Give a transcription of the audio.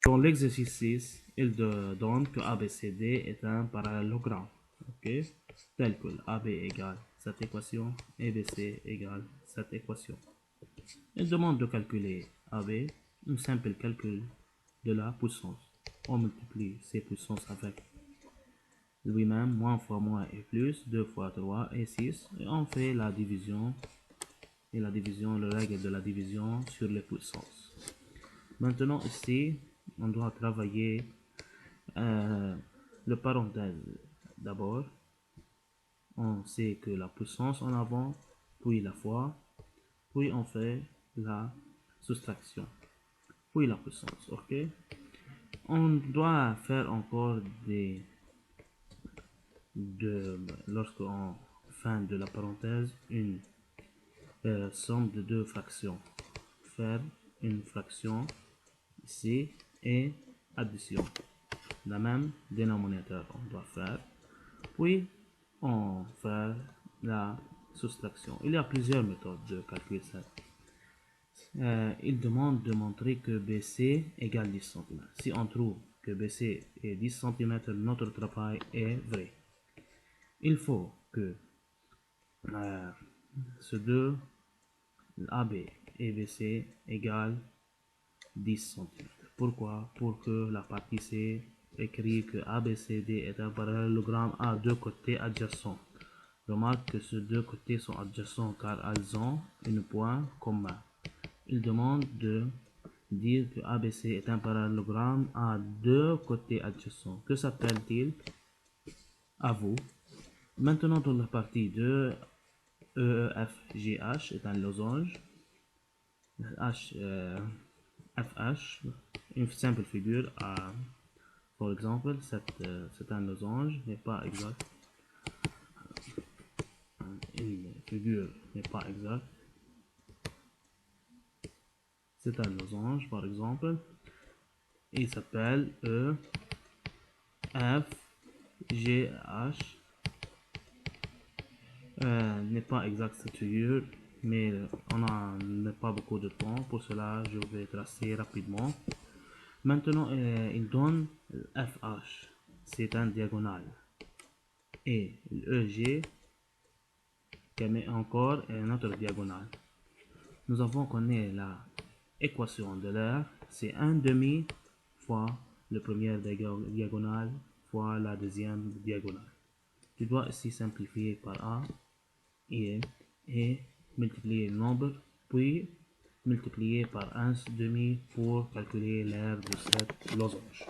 Dans l'exercice 6, il donne que ABCD est un parallélogramme, tel que AB égale cette équation et BC égale cette équation. Il demande de calculer AB, un simple calcul de la puissance. On multiplie ces puissances avec lui-même, moins fois moins et plus, 2 fois 3 et 6, et on fait la division, la règle de la division sur les puissances. Maintenant ici, on doit travailler le parenthèse d'abord. On sait que la puissance en avant, puis la fois, puis on fait la soustraction, puis la puissance, ok. On doit faire encore lorsqu'on fin de la parenthèse une somme de deux fractions. Faire une fraction ici et addition. La même dénominateur on doit faire. Puis on fait la soustraction. Il y a plusieurs méthodes de calculer ça. Il demande de montrer que BC égale 10 cm. Si on trouve que BC est 10 cm, notre travail est vrai. Il faut que ce deux AB et BC égale 10 cm. Pourquoi? Pour que la partie C écrit que ABCD est un parallélogramme à deux côtés adjacents. Remarque que ces deux côtés sont adjacents car elles ont un point commun. Il demande de dire que ABC est un parallélogramme à deux côtés adjacents. Que s'appelle-t-il? À vous. Maintenant, dans la partie 2, EEFGH est un losange. FH, une simple figure à, par exemple, c'est un losange, n'est pas exact. Une figure n'est pas exacte. C'est un losange, par exemple. Il s'appelle EFGH. N'est pas exact cette figure, mais on n'a pas beaucoup de temps. Pour cela, je vais tracer rapidement. Maintenant, il donne FH, c'est un diagonale. Et l'EG, qui met encore une autre diagonale. Nous avons connu la équation de l'air, c'est 1/2 fois le premier diagonale fois la deuxième diagonale. Tu dois ici simplifier par A et multiplier le nombre, puis multiplier par 1/2 pour calculer l'air de cette losange.